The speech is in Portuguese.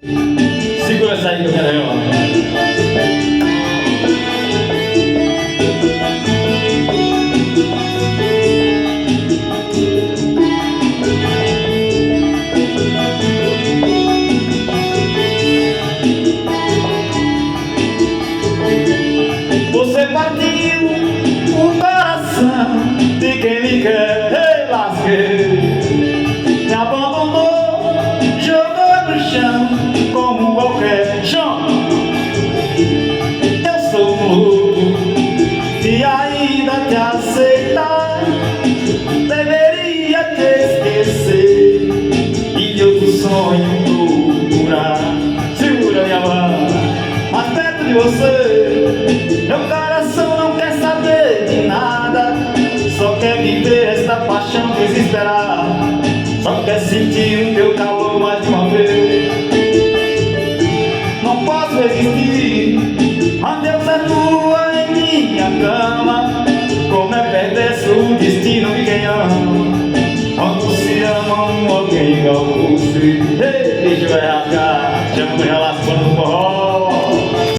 Segura essa aí que eu quero ver, ó. Você partiu o coração de quem me quer, lasquei. Me abandonou, jogou no chão como qualquer chão. Eu sou louco e ainda te aceitar. Deveria te esquecer e outro sonho procurar. Segura minha mão, mais perto de você. Meu coração não quer saber de nada, só quer viver esta paixão desesperada, só quer sentir o teu calor mais de uma vez. Não posso resistir, mas Deus é tua em minha cama. Como é perverso o destino de quem ama, quando se ama alguém igual você. Ei, deixa eu rasgar, chama o relação no forró.